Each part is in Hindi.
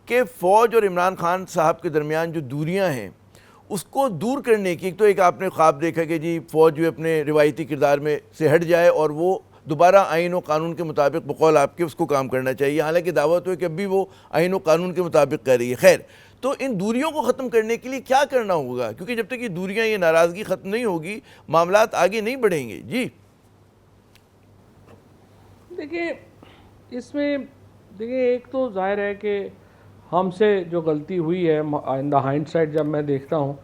कि फ़ौज और इमरान खान साहब के दरमियान जो दूरियां हैं उसको दूर करने की, तो एक आपने ख्वाब देखा कि जी फ़ौज जो अपने रिवायती किरदार में से हट जाए और वो दोबारा आइन और कानून के मुताबिक बकौल आपके उसको काम करना चाहिए, हालांकि दावा तो है कि अभी वो आइन और कानून के मुताबिक कर रही है। खैर, तो इन दूरियों को ख़त्म करने के लिए क्या करना होगा, क्योंकि जब तक ये दूरियां, ये नाराज़गी ख़त्म नहीं होगी, मामलात आगे नहीं बढ़ेंगे। जी देखिए, इसमें देखिए एक तो जाहिर है कि हमसे जो गलती हुई है इन द हाइंडसाइट, जब मैं देखता हूँ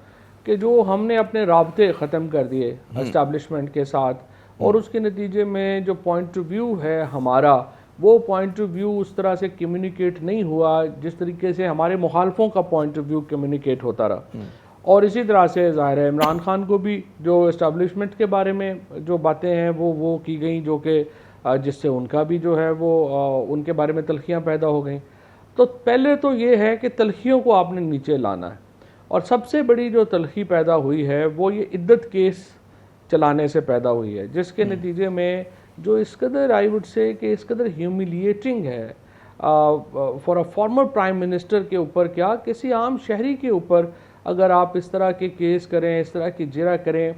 कि जो हमने अपने राब्ते ख़त्म कर दिए एस्टैब्लिशमेंट के साथ, और उसके नतीजे में जो पॉइंट ऑफ व्यू है हमारा, वो पॉइंट ऑफ व्यू उस तरह से कम्युनिकेट नहीं हुआ जिस तरीके से हमारे मुखालफों का पॉइंट ऑफ व्यू कम्युनिकेट होता रहा। और इसी तरह से ज़ाहिर है इमरान खान को भी जो इस्टेब्लिशमेंट के बारे में जो बातें हैं वो की गई, जो कि जिससे उनका भी जो है वो उनके बारे में तलखियाँ पैदा हो गई। तो पहले तो ये है कि तलखियों को आपने नीचे लाना है, और सबसे बड़ी जो तलखी पैदा हुई है वो ये इद्दत केस चलाने से पैदा हुई है, जिसके नतीजे में जो इस कदर आई वुड से कि इस कदर ह्यूमिलिएटिंग है for a former prime minister के ऊपर, क्या किसी आम शहरी के ऊपर अगर आप इस तरह के केस करें, इस तरह की जिरा करें,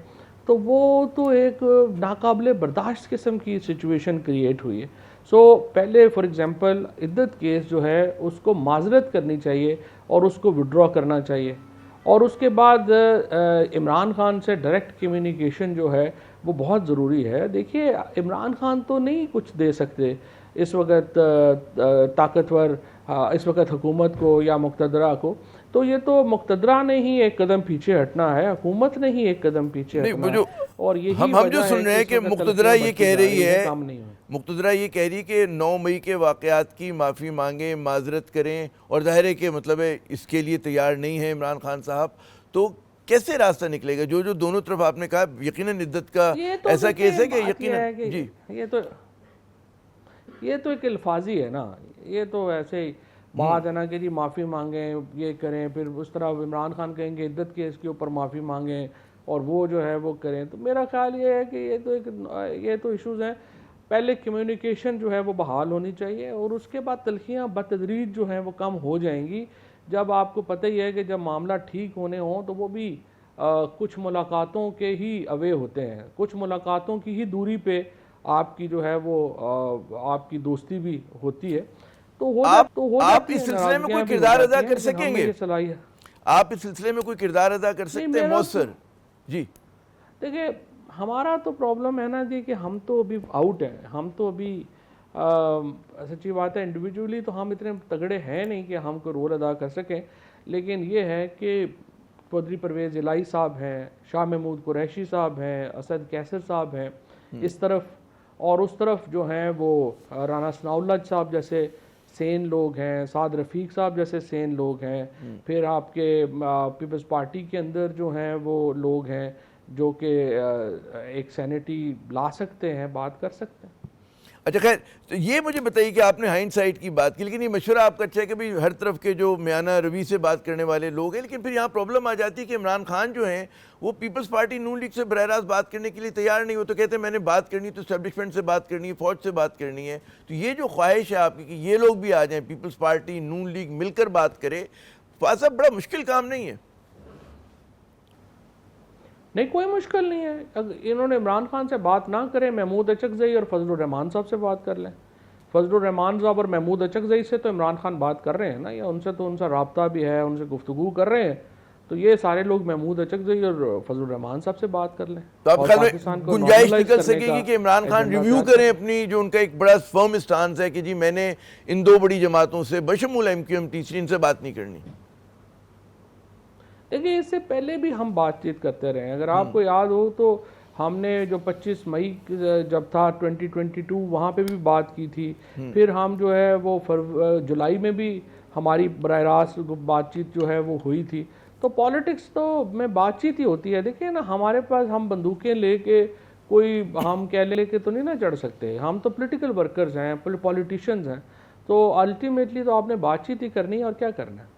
तो वो तो एक नाकाबिले बर्दाश्त किस्म की सिचुएशन क्रिएट हुई है। सो पहले फॉर एग्ज़ाम्पल इद्दत केस जो है उसको माजरत करनी चाहिए और उसको विड्रॉ करना चाहिए, और उसके बाद इमरान खान से डायरेक्ट कम्युनिकेशन जो है वो बहुत ज़रूरी है। देखिए, इमरान खान तो नहीं कुछ दे सकते इस वक्त ताकतवर इस वक्त हुकूमत को या मुक़्तदरा को, तो ये तो मुक़्तदरा ने ही एक कदम पीछे हटना है, हुकूमत ने ही एक कदम पीछे नहीं, हटना वो है। जो और यही हम जो वजह सुन है रहे कि हैं इस कि वक्त मुक़्तदरा तलखियाँ ये बढ़ती कह जा रही रही हैं, है, काम नहीं हुए। मुक़्तदरा ये कह रही है कि 9 मई के वाक़यात की माफ़ी मांगे, माजरत करें, और ज़ाहिर है कि मतलब है इसके लिए तैयार नहीं है इमरान खान साहब। तो कैसे रास्ता निकलेगा? जो जो दोनों तरफ आपने कहा, यकीनन इद्दत का ये तो ऐसा केस देखिए है कि बात यह यकीनन। है कि जी ये तो एक अल्फाजी है ना, ये तो ऐसे ही बात है ना कि जी माफ़ी मांगें, ये करें, फिर उस तरह इमरान खान कहेंगे इद्दत केस के ऊपर माफ़ी मांगें और वो जो है वो करें। तो मेरा ख्याल ये है कि ये तो इश्यूज़ हैं। पहले कम्युनिकेशन जो है वो बहाल होनी चाहिए, और उसके बाद तलखियाँ बतदरीज जो हैं वो कम हो जाएंगी। जब आपको पता ही है कि जब मामला ठीक होने हों तो वो भी कुछ मुलाकातों के ही अवे होते हैं, कुछ मुलाकातों की ही दूरी पे आपकी जो है वो आपकी दोस्ती भी होती है। तो हो आप जाती इस है, सिलसिले में कोई नाराज़गियाँ भी हो किरदार जाती अदा हैं, कर लेकिन हम में सकेंगे? ये सलाहियत आप इस सिलसिले में कोई किरदार अदा कर नहीं। सकते हैं मेरा तो मौसर? जी देखिए, हमारा तो प्रॉब्लम है ना जी कि हम तो अभी आउट हैं, हम तो अभी सच्ची बात है इंडिविजुअली तो हम इतने तगड़े हैं नहीं कि हम कोई रोल अदा कर सकें। लेकिन ये है कि चौधरी परवेज़ इलाही साहब हैं, शाह महमूद कुरैशी साहब हैं, असद कैसर साहब हैं इस तरफ, और उस तरफ जो हैं वो राना सनाउल्लाह साहब जैसे सेन लोग हैं, साद रफ़ीक साहब जैसे सेन लोग हैं। फिर आपके पीपल्स पार्टी के अंदर जो हैं वो लोग हैं जो कि एक सैनिटी ला सकते हैं, बात कर सकते हैं। अच्छा, खैर, तो ये मुझे बताइए कि आपने हाइंडसाइट की बात की, लेकिन ये मशवरा आपका अच्छा है कि भाई हर तरफ के जो म्याना रवि से बात करने वाले लोग हैं, लेकिन फिर यहाँ प्रॉब्लम आ जाती है कि इमरान खान जो हैं वो पीपल्स पार्टी नून लीग से बरह रास्त बात करने के लिए तैयार नहीं हो। तो कहते हैं मैंने बात करनी तो एस्टेब्लिशमेंट से बात करनी है, फौज से बात करनी है। तो ये जो ख्वाहिश है आपकी कि ये लोग भी आ जाएं, पीपल्स पार्टी नून लीग मिलकर बात करे, साहब बड़ा मुश्किल काम नहीं है? नहीं, कोई मुश्किल नहीं है। अगर इन्होंने इमरान खान से बात ना करें, महमूद अचकज़ई और फजलुर रहमान साहब से बात कर लें। फजलुर रहमान साहब और महमूद अचकज़ई से तो इमरान खान बात कर रहे हैं ना, या उनसे तो उनका राब्ता भी है, उनसे गुफ्तगू कर रहे हैं। तो ये सारे लोग महमूद अचकज़ई और फजलुर रहमान साहब से बात कर लें, तो आप और ख्याल पाकिस्तान में को गुंजाइश नॉर्मलाइज निकल करने का सकेगी कि इमरान खान एजेंडा रिव्यू तैयार करें करें। अपनी, जो उनका एक बड़ा फर्म स्टांस है कि जी मैंने इन दो बड़ी जमातों से बशमूल MQM तीसरी इनसे बात नहीं करनी? देखिए, इससे पहले भी हम बातचीत करते रहे हैं। अगर आपको याद हो तो हमने जो 25 मई जब था 2022 वहाँ पे भी बात की थी। फिर हम जो है वो जुलाई में भी हमारी बराह रास्त बातचीत जो है वो हुई थी। तो पॉलिटिक्स तो में बातचीत ही होती है। देखिए ना, हमारे पास हम बंदूकें लेके कोई हम कह लेके तो नहीं ना चढ़ सकते। हम तो पॉलिटिकल वर्कर्स हैं, पॉलिटिशियंस हैं। तो अल्टीमेटली तो आपने बातचीत ही करनी है, और क्या करना है।